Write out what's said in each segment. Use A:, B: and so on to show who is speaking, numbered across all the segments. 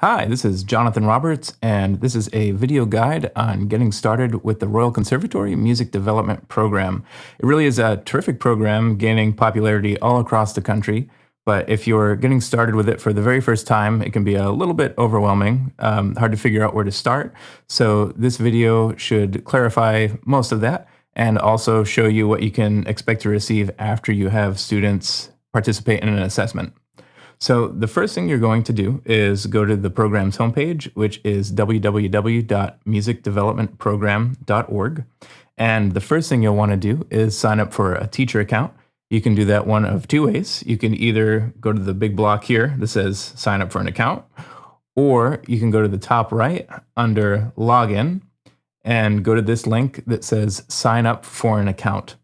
A: Hi, this is Jonathan Roberts, and this is a video guide on getting started with the Royal Conservatory Music Development Program. It really is a terrific program gaining popularity all across the country, but if you're getting started with it for the very first time, it can be a little bit overwhelming, hard to figure out where to start. So this video should clarify most of that and also show you what you can expect to receive after you have students participate in an assessment. So the first thing you're going to do is go to the program's homepage, which is www.musicdevelopmentprogram.org. And the first thing you'll want to do is sign up for a teacher account. You can do that one of two ways. You can either go to the big block here that says sign up for an account, or you can go to the top right under login and go to this link that says sign up for an account.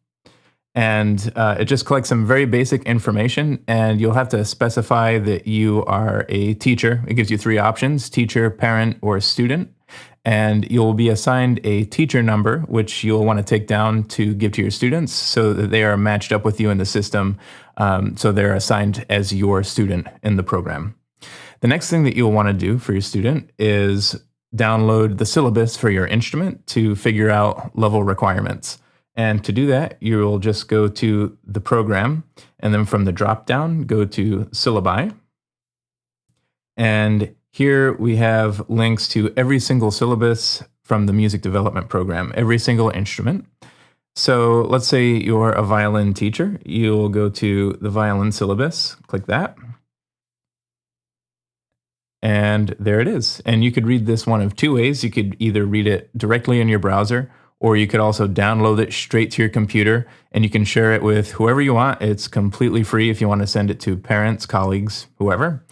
A: And it just collects some very basic information, and you'll have to specify that you are a teacher. It gives you three options: teacher, parent, or student. And you'll be assigned a teacher number, which you'll want to take down to give to your students so that they are matched up with you in the system, so they're assigned as your student in the program. The next thing that you'll want to do for your student is download the syllabus for your instrument to figure out level requirements. And to do that, you'll just go to the program, and then from the drop-down, go to syllabi. And here we have links to every single syllabus from the music development program, every single instrument. So let's say you're a violin teacher. You'll go to the violin syllabus, click that. And there it is. And you could read this one of two ways. You could either read it directly in your browser, or you could also download it straight to your computer, and you can share it with whoever you want. It's completely free if you want to send it to parents, colleagues, whoever.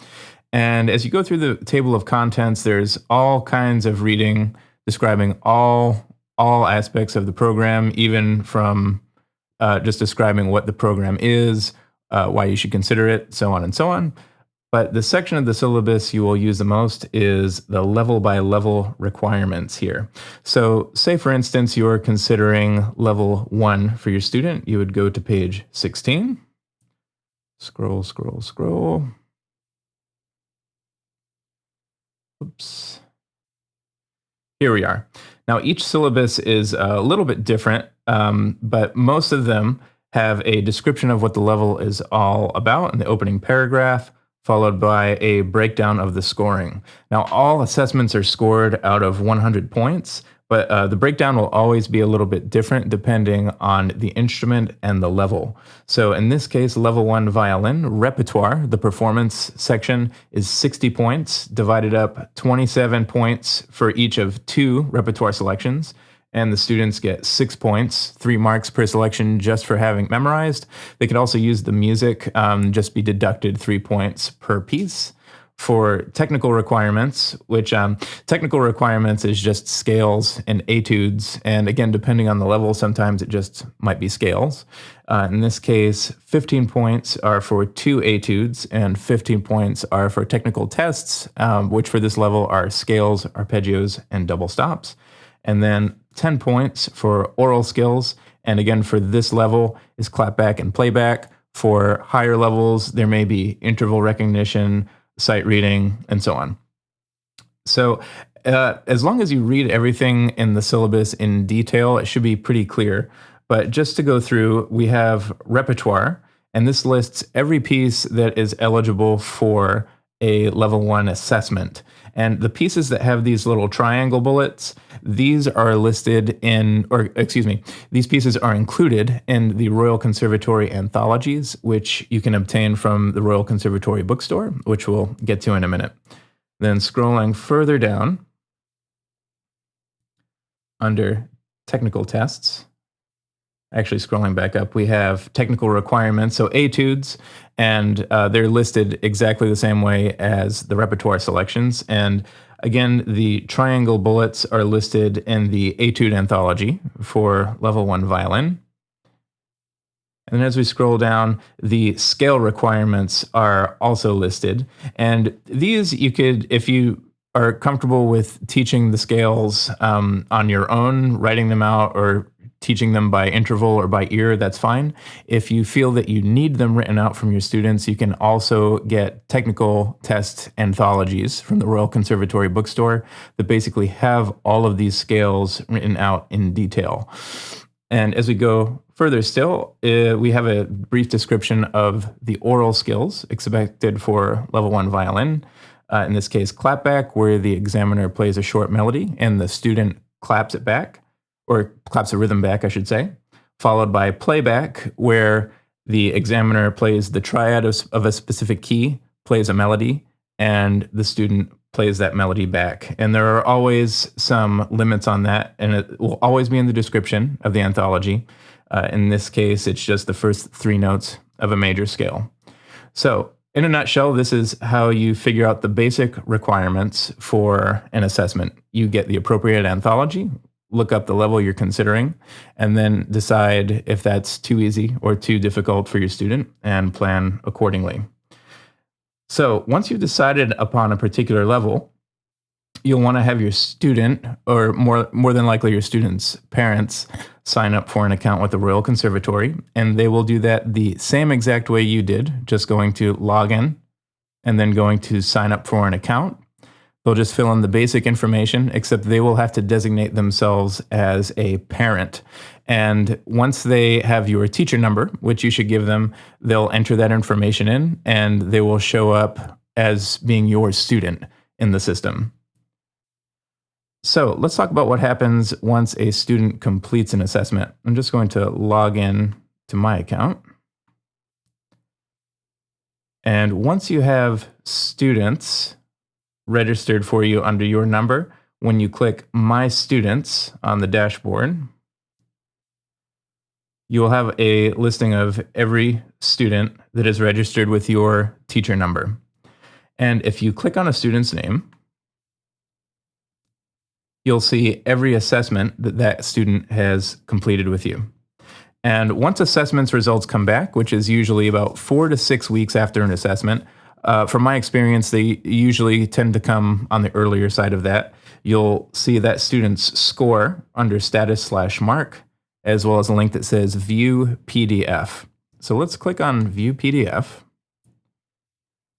A: And as you go through the table of contents, there's all kinds of reading describing all aspects of the program, even from just describing what the program is, why you should consider it, so on and so on. But the section of the syllabus you will use the most is the level-by-level requirements here. So say, for instance, you're considering level 1 for your student. You would go to page 16. Scroll, scroll, scroll. Oops. Here we are. Now, each syllabus is a little bit different, but most of them have a description of what the level is all about in the opening paragraph, followed by a breakdown of the scoring. Now, all assessments are scored out of 100 points, but the breakdown will always be a little bit different depending on the instrument and the level. So in this case, level 1 violin, repertoire, the performance section, is 60 points, divided up 27 points for each of 2 repertoire selections. And the students get 6 points, 3 marks per selection just for having memorized. They could also use the music, just be deducted 3 points per piece. For technical requirements, which technical requirements is just scales and etudes. And again, depending on the level, sometimes it just might be scales. In this case, 15 points are for 2 etudes and 15 points are for technical tests, which for this level are scales, arpeggios, and double stops. And then 10 points for oral skills. And again, for this level is clapback and playback. For higher levels, there may be interval recognition, sight reading, and so on. So as long as you read everything in the syllabus in detail, it should be pretty clear. But just to go through, we have repertoire, and this lists every piece that is eligible for a level 1 assessment. And the pieces that have these little triangle bullets, these are listed in, these pieces are included in the Royal Conservatory anthologies, which you can obtain from the Royal Conservatory bookstore, which we'll get to in a minute. Then scrolling further down under technical tests, actually scrolling back up, we have technical requirements, so etudes, and they're listed exactly the same way as the repertoire selections. And again, the triangle bullets are listed in the etude anthology for level 1 violin. And then as we scroll down, the scale requirements are also listed. And these you could, if you are comfortable with teaching the scales on your own, writing them out, or teaching them by interval or by ear, that's fine. If you feel that you need them written out from your students, you can also get technical test anthologies from the Royal Conservatory bookstore that basically have all of these scales written out in detail. And as we go further still, we have a brief description of the oral skills expected for level 1 violin. In this case, clapback, where the examiner plays a short melody and the student claps it back, or claps the rhythm back, I should say, followed by playback, where the examiner plays the triad of a specific key, plays a melody, and the student plays that melody back. And there are always some limits on that, and it will always be in the description of the anthology. In this case, it's just the first 3 notes of a major scale. So, in a nutshell, this is how you figure out the basic requirements for an assessment. You get the appropriate anthology, look up the level you're considering, and then decide if that's too easy or too difficult for your student and plan accordingly. So once you've decided upon a particular level, you'll want to have your student, or more than likely your student's parents, sign up for an account with the Royal Conservatory, and they will do that the same exact way you did, just going to log in and then going to sign up for an account. They'll just fill in the basic information, except they will have to designate themselves as a parent. And once they have your teacher number, which you should give them, they'll enter that information in, and they will show up as being your student in the system. So let's talk about what happens once a student completes an assessment. I'm just going to log in to my account. And once you have students registered for you under your number, when you click My Students on the dashboard, you will have a listing of every student that is registered with your teacher number. And if you click on a student's name, you'll see every assessment that that student has completed with you. And once assessments results come back, which is usually about 4 to 6 weeks after an assessment, from my experience, they usually tend to come on the earlier side of that. You'll see that student's score under status/mark, as well as a link that says View PDF. So let's click on View PDF,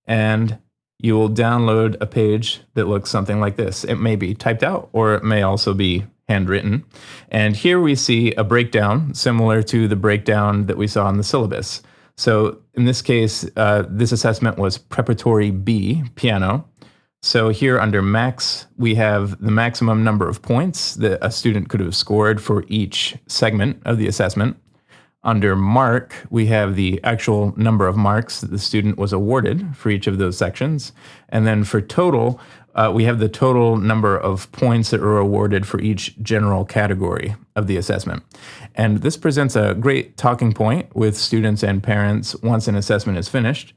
A: and you will download a page that looks something like this. It may be typed out, or it may also be handwritten. And here we see a breakdown similar to the breakdown that we saw in the syllabus. So in this case, this assessment was Preparatory B, piano. So here under max, we have the maximum number of points that a student could have scored for each segment of the assessment. Under mark, we have the actual number of marks that the student was awarded for each of those sections. And then for total, we have the total number of points that were awarded for each general category of the assessment. And this presents a great talking point with students and parents once an assessment is finished.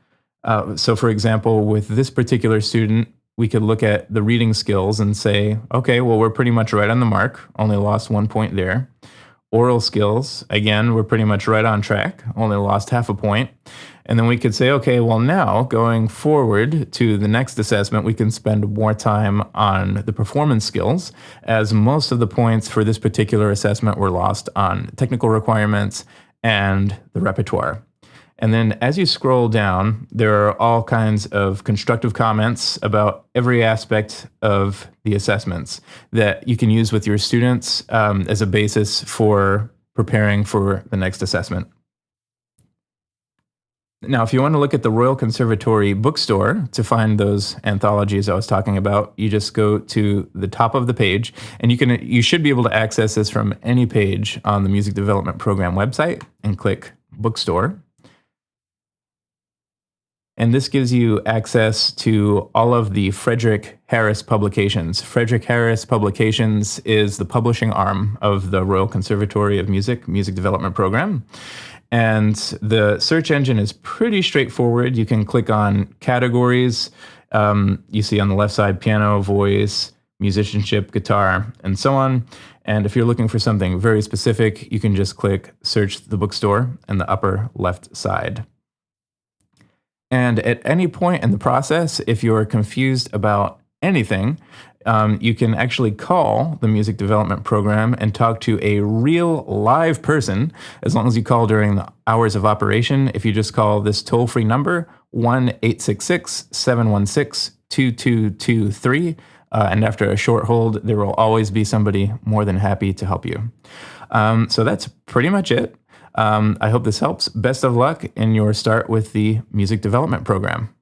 A: So for example, with this particular student, we could look at the reading skills and say, okay, well, we're pretty much right on the mark, only lost 1 point there. Oral skills, again, we're pretty much right on track, only lost half a point. And then we could say, okay, well now going forward to the next assessment, we can spend more time on the performance skills, as most of the points for this particular assessment were lost on technical requirements and the repertoire. And then as you scroll down, there are all kinds of constructive comments about every aspect of the assessments that you can use with your students as a basis for preparing for the next assessment. Now, if you want to look at the Royal Conservatory bookstore to find those anthologies I was talking about, you just go to the top of the page, and you should be able to access this from any page on the Music Development Program website, and click Bookstore. And this gives you access to all of the Frederick Harris publications. Frederick Harris Publications is the publishing arm of the Royal Conservatory of Music Development Program. And the search engine is pretty straightforward. You can click on categories. You see on the left side, piano, voice, musicianship, guitar, and so on. And if you're looking for something very specific, you can just click Search the Bookstore in the upper left side. And at any point in the process, if you're confused about anything, you can actually call the music development program and talk to a real live person as long as you call during the hours of operation. If you just call this toll-free number, 1-866-716-2223, and after a short hold, there will always be somebody more than happy to help you. So that's pretty much it. I hope this helps. Best of luck in your start with the music development program.